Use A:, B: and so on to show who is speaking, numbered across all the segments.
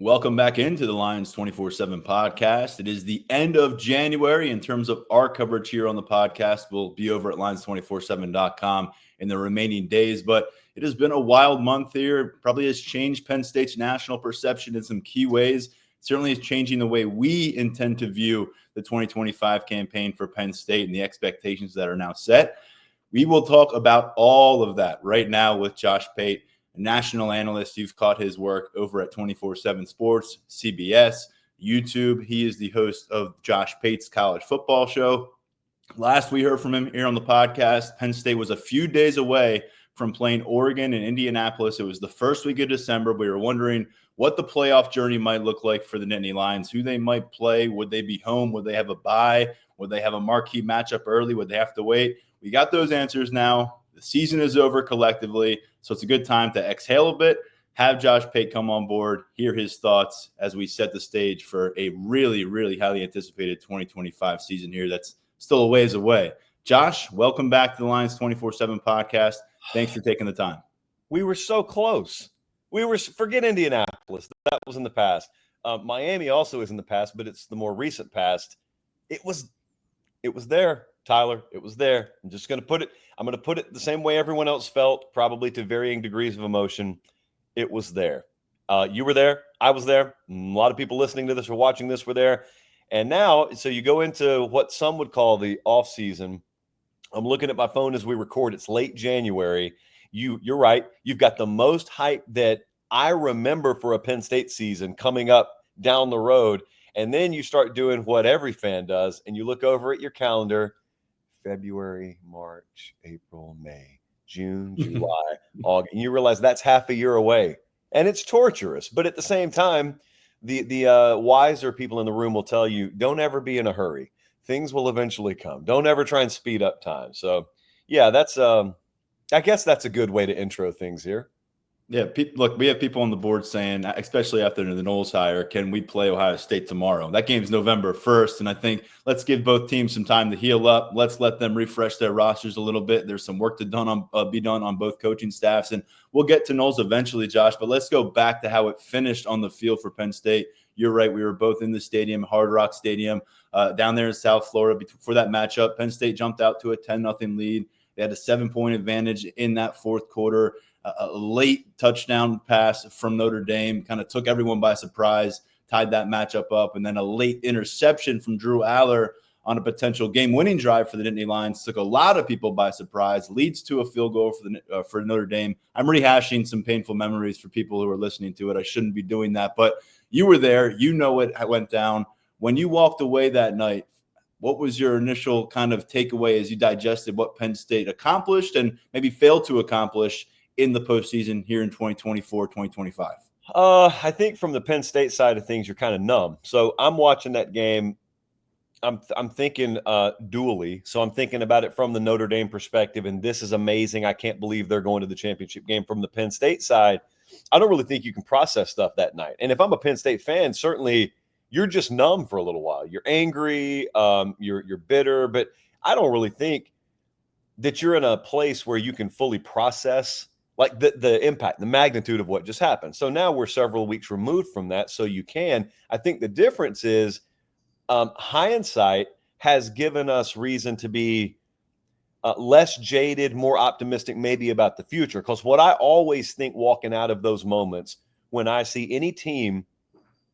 A: Welcome back into the Lions247 Podcast. It is the end of January in terms of our coverage here on the podcast. We'll be over at Lions247.com in the remaining days, but it has been a wild month here. It probably has changed Penn State's national perception in some key ways. It certainly is changing the way we intend to view the 2025 campaign for Penn State and the expectations that are now set. We will talk about all of that right now with Josh Pate, a national analyst. You've caught his work over at 247 Sports, CBS, YouTube. He is the host of Josh Pate's college football show. Last we heard from him here on the podcast, Penn State was a few days away from playing Oregon and Indianapolis. It was the first week of December. We were wondering what the playoff journey might look like for the Nittany Lions, who they might play. Would they be home? Would they have a bye? Would they have a marquee matchup early? Would they have to wait? We got those answers now. The season is over collectively, so it's a good time to exhale a bit, have Josh Pate come on board, hear his thoughts as we set the stage for a really, really highly anticipated 2025 season here that's still a ways away. Josh, welcome back to the Lions247 Podcast. Thanks for taking the time.
B: We were so close. Forget Indianapolis. That was in the past. Miami also is in the past, but it's the more recent past. It was there, Tyler. It was there. I'm going to put it the same way everyone else felt, probably to varying degrees of emotion. It was there. You were there. I was there. A lot of people listening to this or watching this were there. And now, so you go into what some would call the off season. I'm looking at my phone as we record. It's late January. You're right. You've got the most hype that I remember for a Penn State season coming up down the road. And then you start doing what every fan does, and you look over at your calendar, February, March, April, May, June, July, August, and you realize that's half a year away. And it's torturous. But at the same time, the wiser people in the room will tell you, don't ever be in a hurry. Things will eventually come. Don't ever try and speed up time. So, yeah, that's I guess that's a good way to intro things here.
A: Yeah, look, we have people on the board saying, especially after the Knowles hire, can we play Ohio State tomorrow? That game's November 1st, and I think let's give both teams some time to heal up. Let's let them refresh their rosters a little bit. There's some work to be done on both coaching staffs, and we'll get to Knowles eventually, Josh, but let's go back to how it finished on the field for Penn State. You're right. We were both in the stadium, Hard Rock Stadium, down there in South Florida for that matchup. Penn State jumped out to a 10-0 lead. They had a 7-point advantage in that fourth quarter. A late touchdown pass from Notre Dame kind of took everyone by surprise, tied that matchup up, and then a late interception from Drew Allar on a potential game-winning drive for the Nittany Lions took a lot of people by surprise, leads to a field goal for Notre Dame. I'm rehashing some painful memories for people who are listening to it. I shouldn't be doing that, but you were there. You know what went down. When you walked away that night, what was your initial kind of takeaway as you digested what Penn State accomplished and maybe failed to accomplish in the postseason here in 2024, 2025?
B: I think from the Penn State side of things, you're kind of numb. So I'm watching that game. I'm thinking dually. So I'm thinking about it from the Notre Dame perspective, and this is amazing. I can't believe they're going to the championship game. From the Penn State side, I don't really think you can process stuff that night. And if I'm a Penn State fan, certainly you're just numb for a little while. You're angry, you're bitter, but I don't really think that you're in a place where you can fully process like the impact, the magnitude of what just happened. So now we're several weeks removed from that, so you can. I think the difference is hindsight has given us reason to be less jaded, more optimistic maybe about the future. Because what I always think walking out of those moments when I see any team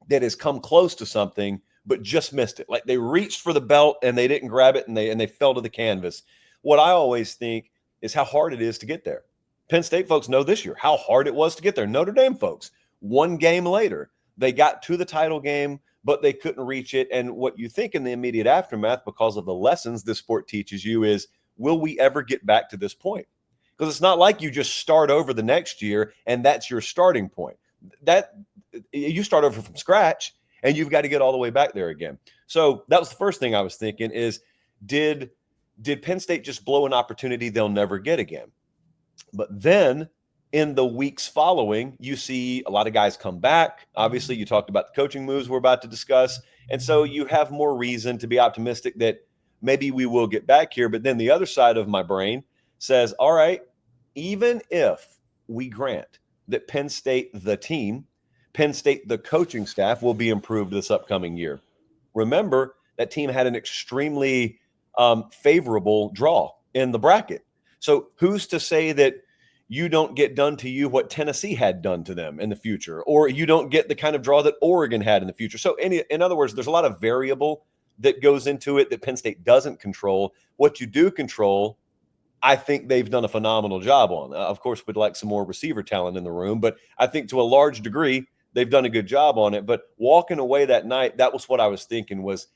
B: that has come close to something but just missed it, like they reached for the belt and they didn't grab it and they fell to the canvas, what I always think is how hard it is to get there. Penn State folks know this year how hard it was to get there. Notre Dame folks, one game later, they got to the title game, but they couldn't reach it. And what you think in the immediate aftermath, because of the lessons this sport teaches you, is, will we ever get back to this point? Because it's not like you just start over the next year and that's your starting point. That you start over from scratch and you've got to get all the way back there again. So that was the first thing I was thinking is, did Penn State just blow an opportunity they'll never get again? But then in the weeks following, you see a lot of guys come back. Obviously, you talked about the coaching moves we're about to discuss. And so you have more reason to be optimistic that maybe we will get back here. But then the other side of my brain says, all right, even if we grant that Penn State, the team, Penn State, the coaching staff, will be improved this upcoming year. Remember, that team had an extremely favorable draw in the bracket. So who's to say that you don't get done to you what Tennessee had done to them in the future, or you don't get the kind of draw that Oregon had in the future? So in other words, there's a lot of variable that goes into it that Penn State doesn't control. What you do control, I think they've done a phenomenal job on. Of course, we'd like some more receiver talent in the room, but I think to a large degree, they've done a good job on it. But walking away that night, that was what I was thinking was,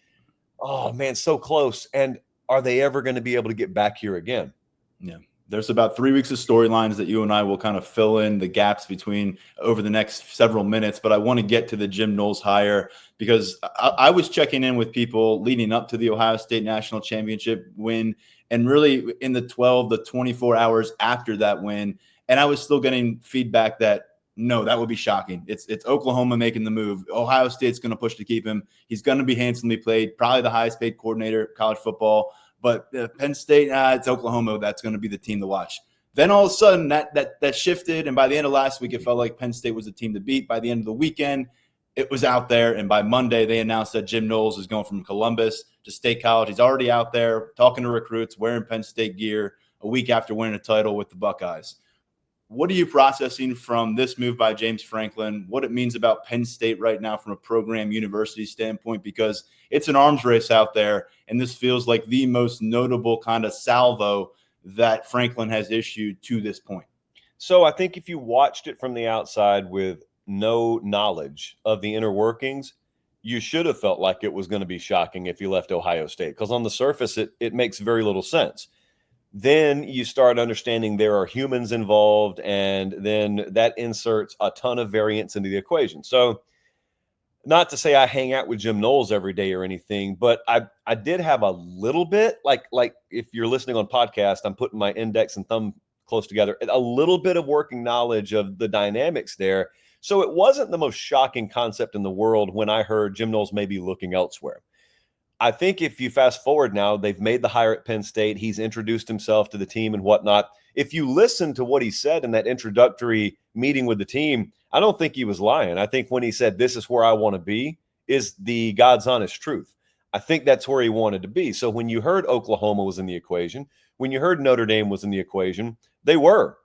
B: oh, man, so close. And are they ever going to be able to get back here again?
A: Yeah. There's about 3 weeks of storylines that you and I will kind of fill in the gaps between over the next several minutes. But I want to get to the Jim Knowles hire because I was checking in with people leading up to the Ohio State National Championship win and really in the 12 to 24 hours after that win. And I was still getting feedback that, no, that would be shocking. It's Oklahoma making the move. Ohio State's going to push to keep him. He's going to be handsomely paid, probably the highest paid coordinator in college football. But Penn State, it's Oklahoma. That's going to be the team to watch. Then all of a sudden that shifted, and by the end of last week, it felt like Penn State was the team to beat. By the end of the weekend, it was out there, and by Monday, they announced that Jim Knowles is going from Columbus to State College. He's already out there talking to recruits, wearing Penn State gear a week after winning a title with the Buckeyes. What are you processing from this move by James Franklin, what it means about Penn State right now from a program university standpoint? Because it's an arms race out there, and this feels like the most notable kind of salvo that Franklin has issued to this point.
B: So I think if you watched it from the outside with no knowledge of the inner workings, you should have felt like it was going to be shocking if you left Ohio State, because on the surface, it makes very little sense. Then you start understanding there are humans involved, and then that inserts a ton of variance into the equation. So not to say I hang out with Jim Knowles every day or anything, but I did have a little bit, like if you're listening on podcast, I'm putting my index and thumb close together, a little bit of working knowledge of the dynamics there. So it wasn't the most shocking concept in the world when I heard Jim Knowles may be looking elsewhere. I think if you fast forward now, they've made the hire at Penn State. He's introduced himself to the team and whatnot. If you listen to what he said in that introductory meeting with the team, I don't think he was lying. I think when he said, this is where I want to be, is the God's honest truth. I think that's where he wanted to be. So when you heard Oklahoma was in the equation, when you heard Notre Dame was in the equation, they were.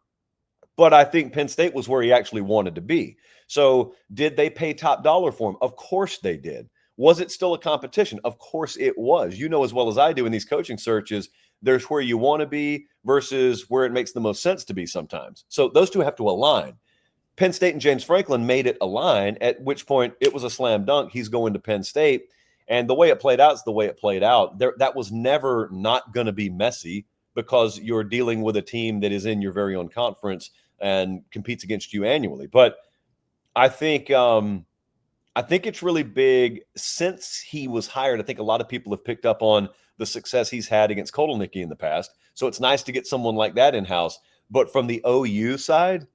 B: But I think Penn State was where he actually wanted to be. So did they pay top dollar for him? Of course they did. Was it still a competition? Of course it was. You know as well as I do in these coaching searches, there's where you want to be versus where it makes the most sense to be sometimes. So those two have to align. Penn State and James Franklin made it align, at which point it was a slam dunk. He's going to Penn State. And the way it played out is the way it played out. That was never not going to be messy because you're dealing with a team that is in your very own conference and competes against you annually. But I think it's really big since he was hired. I think a lot of people have picked up on the success he's had against Kotelnicki in the past. So it's nice to get someone like that in-house. But from the OU side,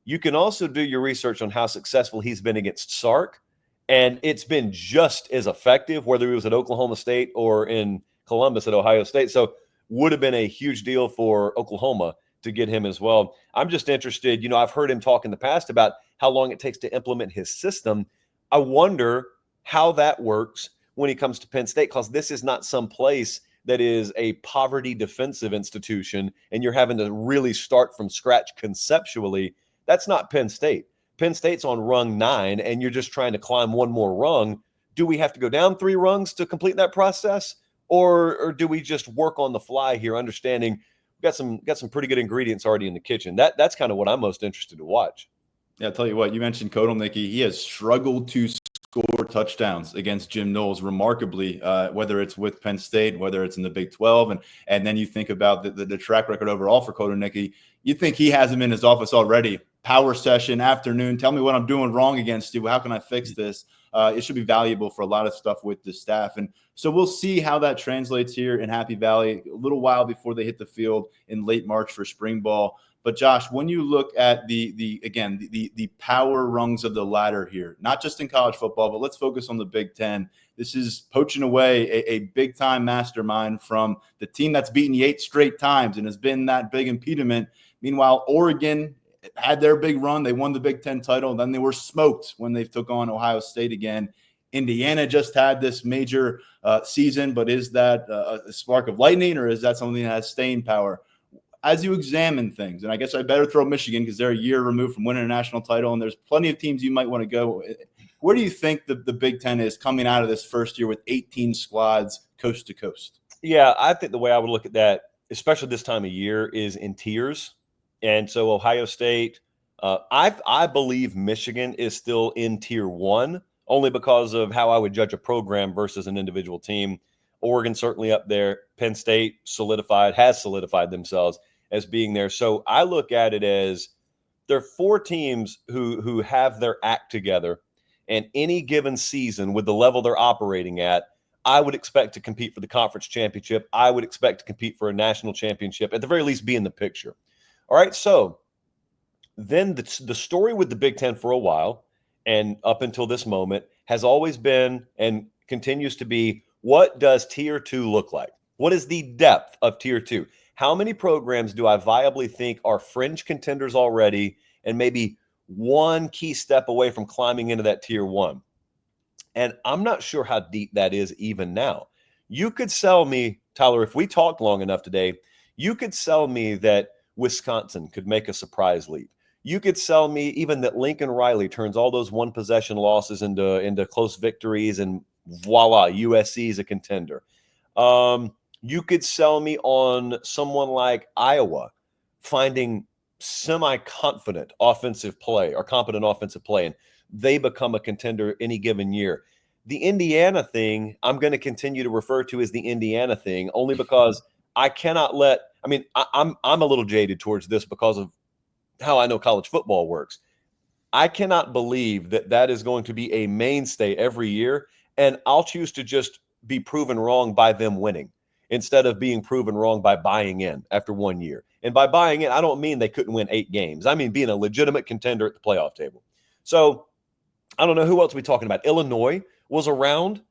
B: you can also do your research on how successful he's been against Sark. And it's been just as effective, whether he was at Oklahoma State or in Columbus at Ohio State. So would have been a huge deal for Oklahoma to get him as well. I'm just interested. I've heard him talk in the past about how long it takes to implement his system. I wonder how that works when he comes to Penn State, because this is not some place that is a poverty defensive institution and you're having to really start from scratch conceptually. That's not Penn State. Penn State's on rung 9 and you're just trying to climb one more rung. Do we have to go down 3 rungs to complete that process? Or do we just work on the fly here, understanding we've got some pretty good ingredients already in the kitchen? That's kind of what I'm most interested to watch.
A: Yeah, I'll tell you what, you mentioned Kotelnicki. He has struggled to score touchdowns against Jim Knowles remarkably, whether it's with Penn State, whether it's in the Big 12. And then you think about the track record overall for Kotelnicki. You think he has him in his office already. Power session, afternoon, tell me what I'm doing wrong against you. How can I fix this? It should be valuable for a lot of stuff with the staff. And so we'll see how that translates here in Happy Valley a little while before they hit the field in late March for spring ball. But Josh, when you look at the power rungs of the ladder here, not just in college football, but let's focus on the Big Ten. This is poaching away a big-time mastermind from the team that's beaten you 8 straight times and has been that big impediment. Meanwhile, Oregon, had their big run. They won the Big Ten title. Then they were smoked when they took on Ohio State again. Indiana just had this major season, but is that a spark of lightning, or is that something that has staying power? As you examine things, and I guess I better throw Michigan because they're a year removed from winning a national title, and there's plenty of teams you might want to go. Where do you think the Big Ten is coming out of this first year with 18 squads coast to coast?
B: Yeah, I think the way I would look at that, especially this time of year, is in tiers. And so Ohio State, I believe Michigan is still in tier 1, only because of how I would judge a program versus an individual team. Oregon certainly up there. Penn State has solidified themselves as being there. So I look at it as there are 4 teams who have their act together, and any given season with the level they're operating at, I would expect to compete for the conference championship. I would expect to compete for a national championship, at the very least be in the picture. All right, so then the story with the Big Ten for a while, and up until this moment, has always been and continues to be, what does tier 2 look like? What is the depth of tier 2? How many programs do I viably think are fringe contenders already and maybe one key step away from climbing into that tier 1? And I'm not sure how deep that is even now. You could sell me, Tyler, if we talked long enough today, you could sell me that Wisconsin could make a surprise leap. You could sell me even that Lincoln Riley turns all those one-possession losses into close victories, and voila, USC is a contender. You could sell me on someone like Iowa finding semi-confident offensive play or competent offensive play, and they become a contender any given year. The Indiana thing, I'm going to continue to refer to as the Indiana thing, only because I cannot let – I mean, I'm a little jaded towards this because of how I know college football works. I cannot believe that is going to be a mainstay every year, and I'll choose to just be proven wrong by them winning instead of being proven wrong by buying in after 1 year. And by buying in, I don't mean they couldn't win 8 games. I mean being a legitimate contender at the playoff table. So I don't know who else we're talking about. Illinois was around.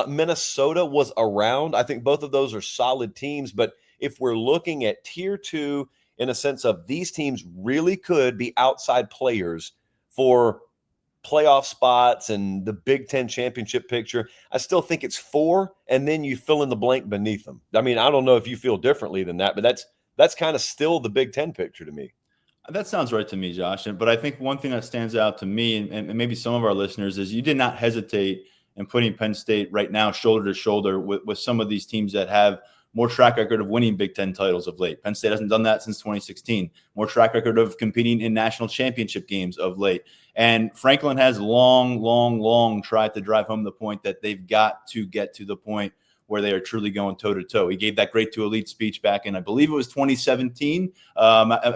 B: Minnesota was around. I think both of those are solid teams. But if we're looking at tier 2 in a sense of these teams really could be outside players for playoff spots and the Big Ten championship picture, I still think it's 4, and then you fill in the blank beneath them. I mean, I don't know if you feel differently than that, but that's kind of still the Big Ten picture to me.
A: That sounds right to me, Josh. But I think one thing that stands out to me and maybe some of our listeners is you did not hesitate in putting Penn State right now shoulder to shoulder with some of these teams that have more track record of winning Big Ten titles of late. Penn State hasn't done that since 2016. More track record of competing in national championship games of late. And Franklin has long tried to drive home the point that they've got to get to the point where they are truly going toe-to-toe. He gave that great to elite speech back in, I believe it was 2017,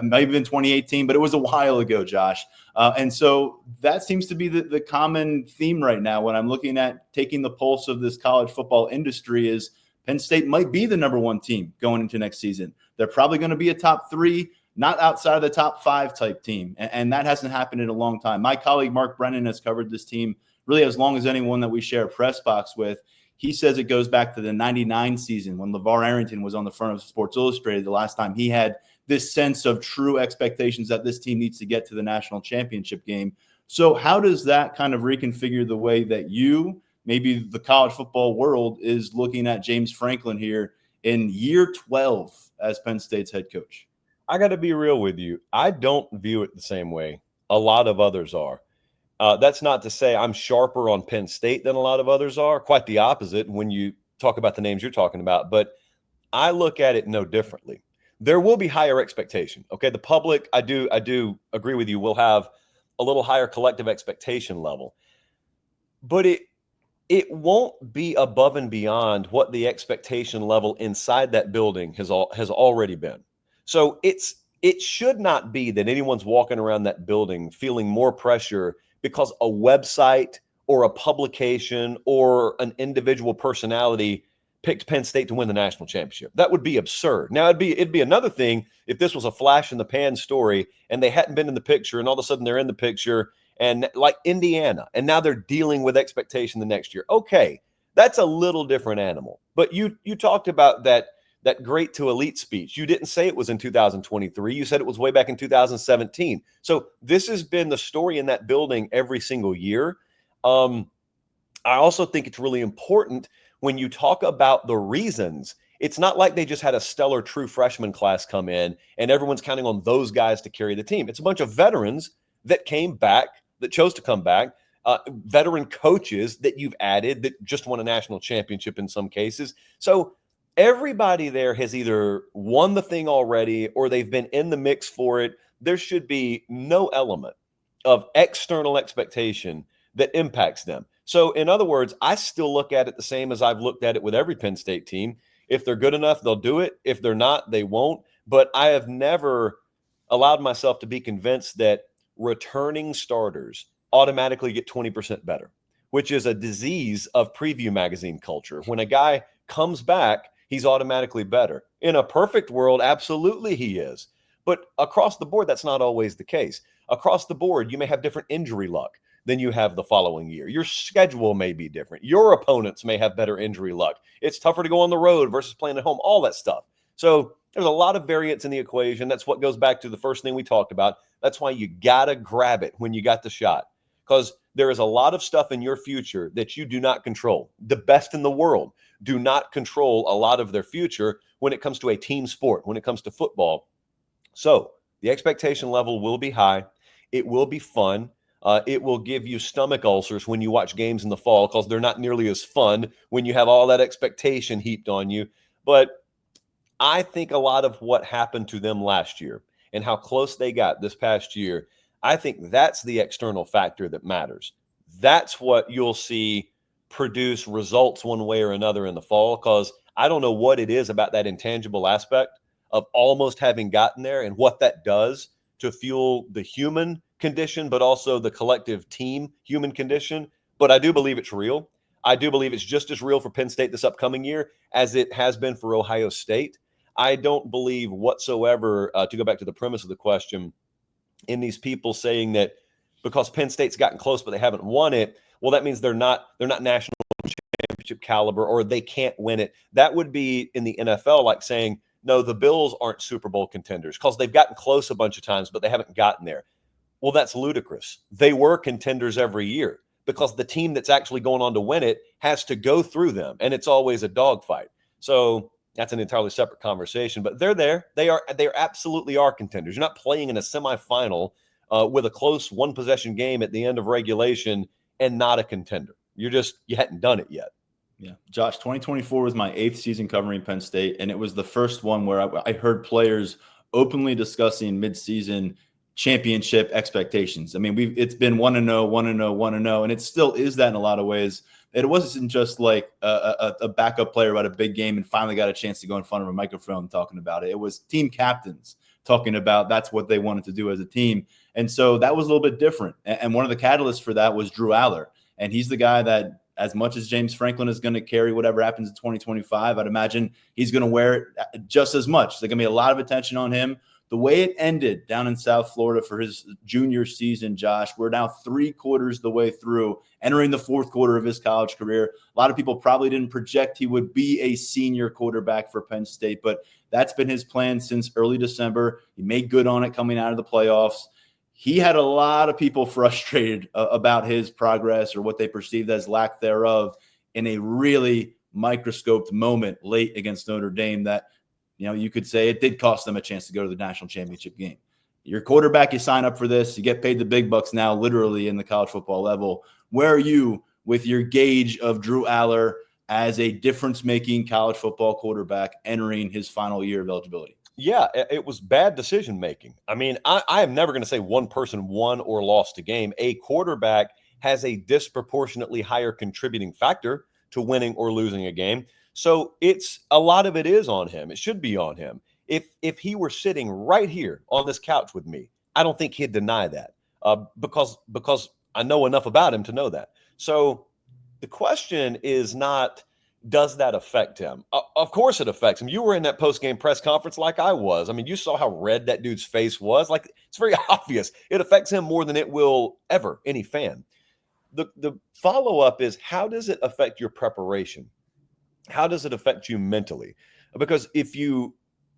A: maybe even 2018, but it was a while ago, Josh. And so that seems to be the common theme right now when I'm looking at taking the pulse of this college football industry is Penn State might be the number 1 team going into next season. They're probably going to be a top 3, not outside of the top 5 type team. And that hasn't happened in a long time. My colleague, Mark Brennan, has covered this team really as long as anyone that we share a press box with. He says it goes back to the 99 season when LeVar Arrington was on the front of Sports Illustrated the last time he had this sense of true expectations that this team needs to get to the national championship game. So how does that kind of reconfigure the way that you, maybe the college football world, is looking at James Franklin here in year 12 as Penn State's head coach?
B: I got to be real with you. I don't view it the same way a lot of others are. That's not to say I'm sharper on Penn State than a lot of others are. Quite the opposite when you talk about the names you're talking about. But I look at it no differently. There will be higher expectation. Okay, the public, I do agree with you, will have a little higher collective expectation level. But it won't be above and beyond what the expectation level inside that building has already been. So it should not be that anyone's walking around that building feeling more pressure because a website or a publication or an individual personality picked Penn State to win the national championship. That would be absurd. Now, it'd be another thing if this was a flash in the pan story and they hadn't been in the picture and all of a sudden they're in the picture, and like Indiana, and now they're dealing with expectation the next year. Okay, that's a little different animal. But you talked about that that great to elite speech. You didn't say it was in 2023. You said it was way back in 2017. So this has been the story in that building every single year. I also think it's really important when you talk about the reasons. It's not like they just had a stellar true freshman class come in and everyone's counting on those guys to carry the team. It's a bunch of veterans that came back, that chose to come back, veteran coaches that you've added that just won a national championship in some cases. So everybody there has either won the thing already or they've been in the mix for it. There should be no element of external expectation that impacts them. So in other words, I still look at it the same as I've looked at it with every Penn State team. If they're good enough, they'll do it. If they're not, they won't. But I have never allowed myself to be convinced that returning starters automatically get 20% better, which is a disease of preview magazine culture. When a guy comes back, he's automatically better. In a perfect world, absolutely he is. But across the board, that's not always the case. Across the board, you may have different injury luck than you have the following year. Your schedule may be different. Your opponents may have better injury luck. It's tougher to go on the road versus playing at home, all that stuff. So there's a lot of variance in the equation. That's what goes back to the first thing we talked about. That's why you got to grab it when you got the shot, because there is a lot of stuff in your future that you do not control. The best in the world do not control a lot of their future when it comes to a team sport, when it comes to football. So the expectation level will be high. It will be fun. It will give you stomach ulcers when you watch games in the fall because they're not nearly as fun when you have all that expectation heaped on you. But I think a lot of what happened to them last year and how close they got this past year, I think that's the external factor that matters. That's what you'll see produce results one way or another in the fall, because I don't know what it is about that intangible aspect of almost having gotten there and what that does to fuel the human condition, but also the collective team human condition. But I do believe it's real. I do believe it's just as real for Penn State this upcoming year as it has been for Ohio State. I don't believe whatsoever, to go back to the premise of the question, in these people saying that because Penn State's gotten close but they haven't won it, well, that means they're not national championship caliber or they can't win it. That would be in the NFL like saying, no, the Bills aren't Super Bowl contenders because they've gotten close a bunch of times, but they haven't gotten there. Well, that's ludicrous. They were contenders every year because the team that's actually going on to win it has to go through them, and it's always a dogfight. So that's an entirely separate conversation, but they're there. They absolutely are contenders. You're not playing in a semifinal with a close one-possession game at the end of regulation and not a contender. You hadn't done it yet.
A: Yeah. Josh, 2024 was my 8th season covering Penn State, and it was the first one where I heard players openly discussing midseason championship expectations. I mean, it's been 1-0, 1-0, 1-0, and it still is that in a lot of ways. It wasn't just like a backup player about a big game and finally got a chance to go in front of a microphone talking about it. It was team captains talking about that's what they wanted to do as a team. And so that was a little bit different. And one of the catalysts for that was Drew Allar. And he's the guy that, as much as James Franklin is going to carry whatever happens in 2025, I'd imagine he's going to wear it just as much. There's going to be a lot of attention on him. The way it ended down in South Florida for his junior season, Josh, we're now 3/4 the way through, entering the 4th quarter of his college career. A lot of people probably didn't project he would be a senior quarterback for Penn State, but that's been his plan since early December. He made good on it coming out of the playoffs. He had a lot of people frustrated about his progress or what they perceived as lack thereof in a really microscoped moment late against Notre Dame that, you could say it did cost them a chance to go to the national championship game. Your quarterback, you sign up for this. You get paid the big bucks now, literally in the college football level. Where are you with your gauge of Drew Allar as a difference-making college football quarterback entering his final year of eligibility?
B: Yeah, it was bad decision-making. I mean, I am never going to say one person won or lost a game. A quarterback has a disproportionately higher contributing factor to winning or losing a game. So a lot of it is on him. It should be on him. If he were sitting right here on this couch with me, I don't think he'd deny that because I know enough about him to know that. So the question is not, does that affect him? Of course it affects him. You were in that post-game press conference like I was. I mean, you saw how red that dude's face was. Like, it's very obvious. It affects him more than it will ever any fan. The follow-up is, how does it affect your preparation? How does it affect you mentally? Because if you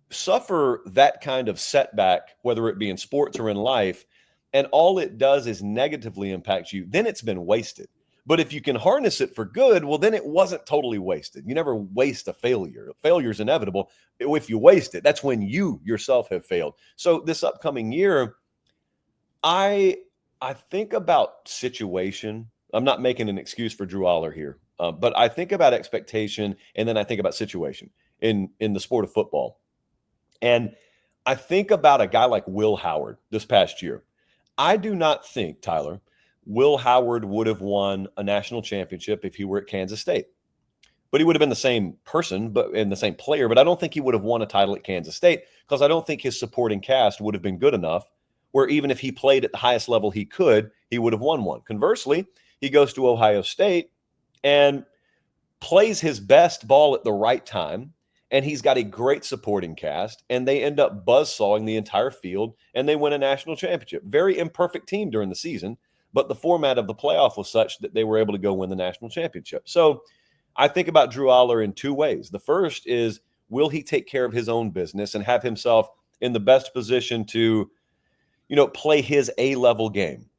B: suffer that kind of setback, whether it be in sports or in life, and all it does is negatively impact you, then it's been wasted. But if you can harness it for good, well, then it wasn't totally wasted. You never waste a failure. Failure is inevitable. If you waste it, that's when you yourself have failed. So this upcoming year, I think about situation. I'm not making an excuse for Drew Allar here, but I think about expectation, and then I think about situation in the sport of football. And I think about a guy like Will Howard this past year. I do not think, Tyler, Will Howard would have won a national championship if he were at Kansas State. But he would have been the same person, and the same player. But I don't think he would have won a title at Kansas State because I don't think his supporting cast would have been good enough where even if he played at the highest level he could, he would have won one. Conversely, he goes to Ohio State and plays his best ball at the right time, and he's got a great supporting cast, and they end up buzzsawing the entire field, and they win a national championship. Very imperfect team during the season, but the format of the playoff was such that they were able to go win the national championship. So I think about Drew Allar in two ways. The first is, will he take care of his own business and have himself in the best position to, play his A-level game?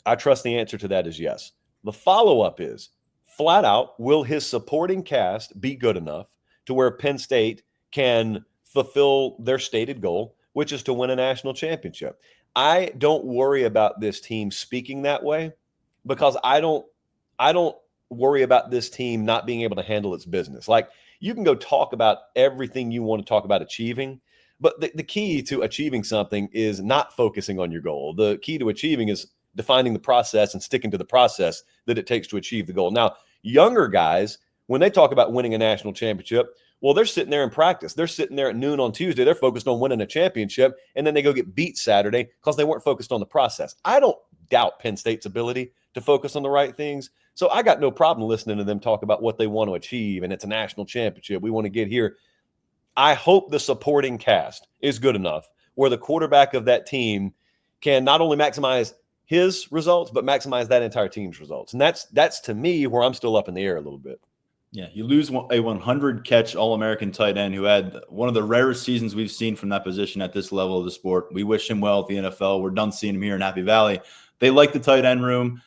B: I trust the answer to that is yes. The follow-up is, flat out, will his supporting cast be good enough to where Penn State can fulfill their stated goal, which is to win a national championship? I don't worry about this team speaking that way because I don't worry about this team not being able to handle its business. Like, you can go talk about everything you want to talk about achieving, but the key to achieving something is not focusing on your goal. The key to achieving is defining the process and sticking to the process that it takes to achieve the goal. Now, younger guys, when they talk about winning a national championship, well, they're sitting there in practice. They're sitting there at noon on Tuesday. They're focused on winning a championship, and then they go get beat Saturday because they weren't focused on the process. I don't doubt Penn State's ability to focus on the right things. So I got no problem listening to them talk about what they want to achieve, and it's a national championship. We want to get here. I hope the supporting cast is good enough where the quarterback of that team can not only maximize his results, but maximize that entire team's results. And that's to me where I'm still up in the air a little bit.
A: Yeah, you lose a 100-catch All-American tight end who had one of the rarest seasons we've seen from that position at this level of the sport. We wish him well at the NFL. We're done seeing him here in Happy Valley. They like the tight end room.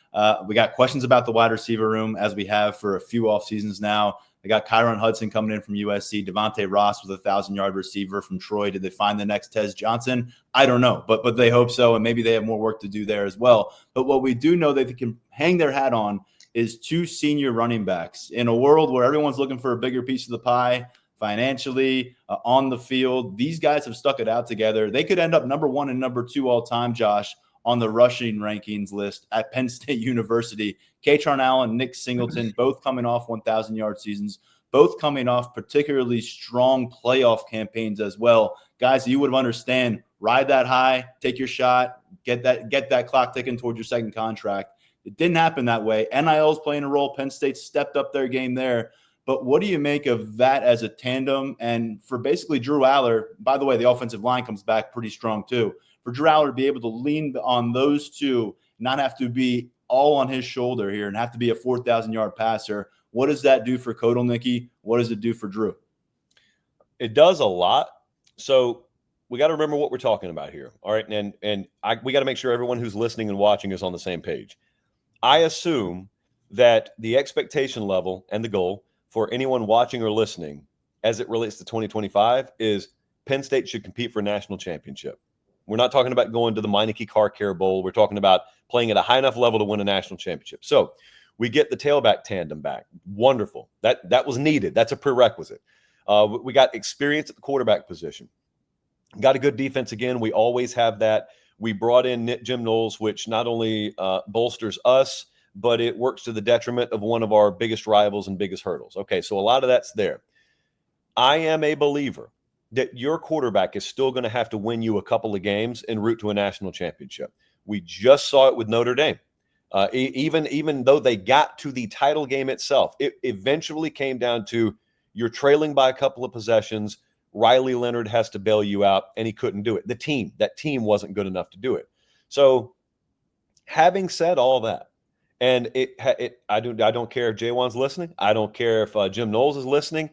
A: We got questions about the wide receiver room, as we have for a few off seasons now. They got Kyron Hudson coming in from USC. Devontae Ross was a 1,000-yard receiver from Troy. Did they find the next Tez Johnson? I don't know, but they hope so, and maybe they have more work to do there as well. But what we do know that they can hang their hat on is two senior running backs. In a world where everyone's looking for a bigger piece of the pie financially, on the field, these guys have stuck it out together. They could end up number 1 and number 2 all time, Josh, on the rushing rankings list at Penn State University. Kaytron Allen, Nick Singleton, both coming off 1,000-yard seasons, both coming off particularly strong playoff campaigns as well. Guys, you would understand, ride that high, take your shot, get that clock ticking towards your second contract. It didn't happen that way. NIL is playing a role. Penn State stepped up their game there. But what do you make of that as a tandem? And for basically Drew Allar, by the way, the offensive line comes back pretty strong too. For Drew Allar to be able to lean on those two, not have to be all on his shoulder here and have to be a 4,000-yard passer, what does that do for Kodal, Nicky? What does it do for Drew?
B: It does a lot. So we got to remember what we're talking about here. All right. And we got to make sure everyone who's listening and watching is on the same page. I assume that the expectation level and the goal for anyone watching or listening as it relates to 2025 is Penn State should compete for a national championship. We're not talking about going to the Meineke Car Care Bowl. We're talking about playing at a high enough level to win a national championship. So we get the tailback tandem back. Wonderful. That was needed. That's a prerequisite. We got experience at the quarterback position. Got a good defense again. We always have that. We brought in Jim Knowles, which not only bolsters us, but it works to the detriment of one of our biggest rivals and biggest hurdles. Okay, so a lot of that's there. I am a believer that your quarterback is still going to have to win you a couple of games en route to a national championship. We just saw it with Notre Dame. Even though they got to the title game itself, it eventually came down to you're trailing by a couple of possessions. Riley Leonard has to bail you out, and he couldn't do it. That team wasn't good enough to do it. So having said all that, and I don't care if Jaywan's listening. I don't care if Jim Knowles is listening.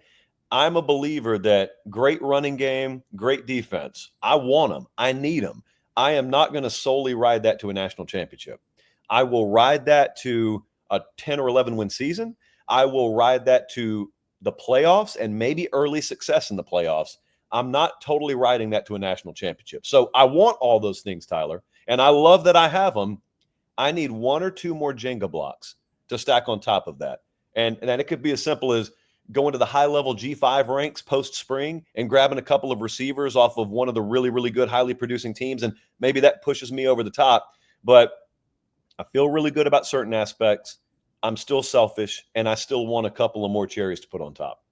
B: I'm a believer that great running game, great defense. I want them. I need them. I am not going to solely ride that to a national championship. I will ride that to a 10 or 11 win season. I will ride that to the playoffs and maybe early success in the playoffs. I'm not totally riding that to a national championship. So I want all those things, Tyler, and I love that I have them. I need one or two more Jenga blocks to stack on top of that. And then it could be as simple as going to the high-level G5 ranks post-spring and grabbing a couple of receivers off of one of the really, really good, highly producing teams, and maybe that pushes me over the top. But I feel really good about certain aspects. I'm still selfish, and I still want a couple of more cherries to put on top.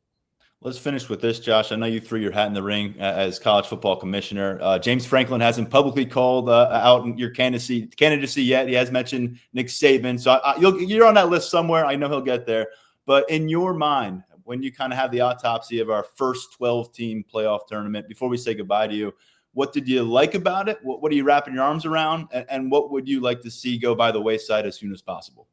A: Let's finish with this, Josh. I know you threw your hat in the ring as college football commissioner. James Franklin hasn't publicly called out your candidacy yet. He has mentioned Nick Saban. So you're on that list somewhere. I know he'll get there. But in your mind, when you kind of have the autopsy of our first 12-team playoff tournament, before we say goodbye to you, what did you like about it? What are you wrapping your arms around? And what would you like to see go by the wayside as soon as possible?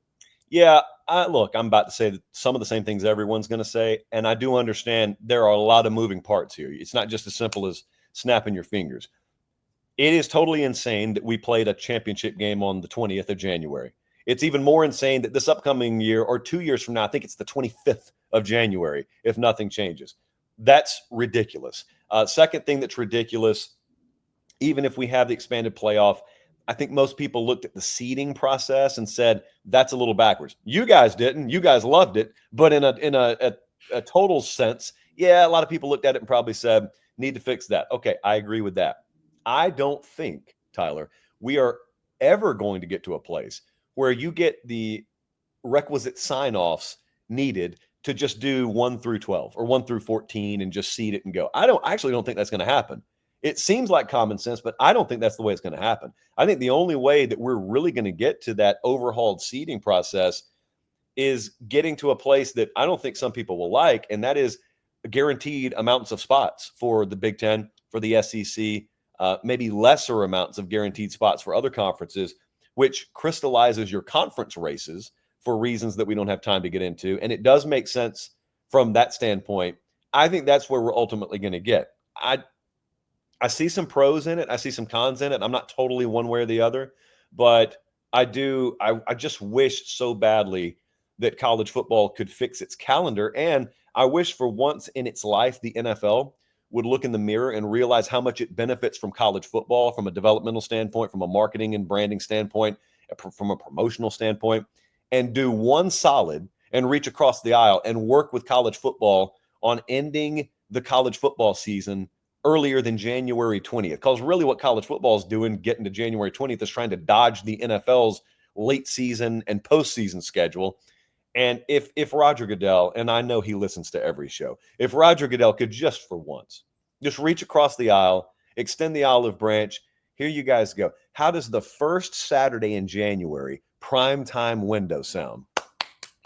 B: Yeah, look, I'm about to say some of the same things everyone's going to say, and I do understand there are a lot of moving parts here. It's not just as simple as snapping your fingers. It is totally insane that we played a championship game on the 20th of January. It's even more insane that this upcoming year or 2 years from now, I think it's the 25th of January, if nothing changes. That's ridiculous. Second thing that's ridiculous, even if we have the expanded playoff, I think most people looked at the seeding process and said, that's a little backwards. You guys didn't. You guys loved it. But in a total sense, yeah, a lot of people looked at it and probably said, need to fix that. Okay, I agree with that. I don't think, Tyler, we are ever going to get to a place where you get the requisite sign-offs needed to just do 1 through 12 or 1 through 14 and just seed it and go. I actually don't think that's going to happen. It seems like common sense, but I don't think that's the way it's going to happen. I think the only way that we're really going to get to that overhauled seeding process is getting to a place that I don't think some people will like, and that is guaranteed amounts of spots for the Big Ten, for the SEC, maybe lesser amounts of guaranteed spots for other conferences, which crystallizes your conference races for reasons that we don't have time to get into. And it does make sense from that standpoint. I think that's where we're ultimately going to get. I see some pros in it. I see some cons in it. I'm not totally one way or the other, but I just wish so badly that college football could fix its calendar. And I wish for once in its life, the NFL would look in the mirror and realize how much it benefits from college football, from a developmental standpoint, from a marketing and branding standpoint, from a promotional standpoint, and do one solid and reach across the aisle and work with college football on ending the college football season earlier than January 20th. Because really what college football is doing, getting to January 20th, is trying to dodge the NFL's late season and postseason schedule. And if Roger Goodell, and I know he listens to every show, if Roger Goodell could just for once, just reach across the aisle, extend the olive branch, here you guys go. How does the first Saturday in January prime time window sound?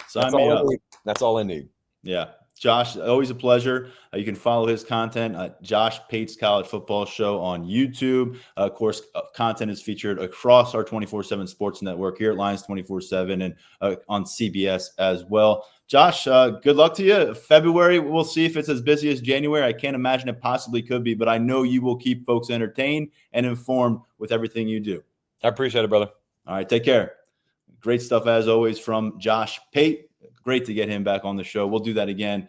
A: Sign me up.
B: That's all I need.
A: Yeah. Josh, always a pleasure. You can follow his content, Josh Pate's College Football Show on YouTube. Of course, content is featured across our 24/7 sports network here at Lions 24/7 and on CBS as well. Josh, good luck to you. February, we'll see if it's as busy as January. I can't imagine it possibly could be, but I know you will keep folks entertained and informed with everything you do.
B: I appreciate it, brother.
A: All right, take care. Great stuff as always from Josh Pate. Great to get him back on the show. We'll do that again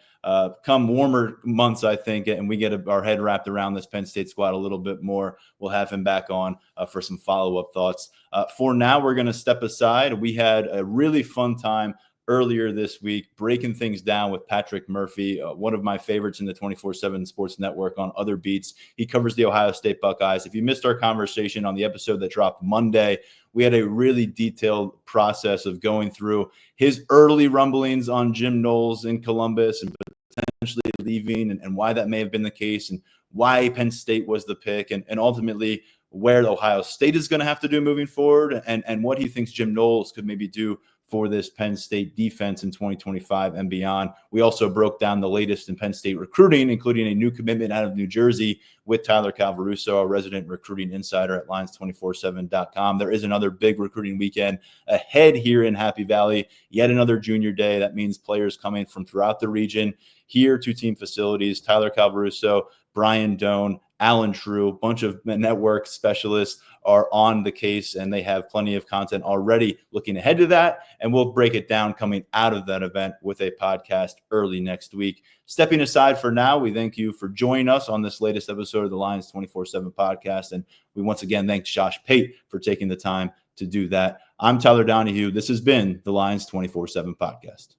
A: come warmer months, I think, and we get our head wrapped around this Penn State squad a little bit more. We'll have him back on for some follow-up thoughts. For now, we're going to step aside. We had a really fun time earlier this week breaking things down with Patrick Murphy, one of my favorites in the 24/7 Sports Network on other beats. He covers the Ohio State Buckeyes. If you missed our conversation on the episode that dropped Monday, we had a really detailed process of going through his early rumblings on Jim Knowles in Columbus and potentially leaving and why that may have been the case and why Penn State was the pick and ultimately where Ohio State is going to have to do moving forward and what he thinks Jim Knowles could maybe do for this Penn State defense in 2025 and beyond. We also broke down the latest in Penn State recruiting, including a new commitment out of New Jersey with Tyler Calvaruso, a resident recruiting insider at Lions247.com. There is another big recruiting weekend ahead here in Happy Valley, yet another junior day. That means players coming from throughout the region here, two-team facilities. Tyler Calvaruso, Brian Doan, Alan True, a bunch of network specialists are on the case, and they have plenty of content already looking ahead to that. And we'll break it down coming out of that event with a podcast early next week. Stepping aside for now, we thank you for joining us on this latest episode of the Lions 247 Podcast. And we once again thank Josh Pate for taking the time to do that. I'm Tyler Donahue. This has been the Lions 247 Podcast.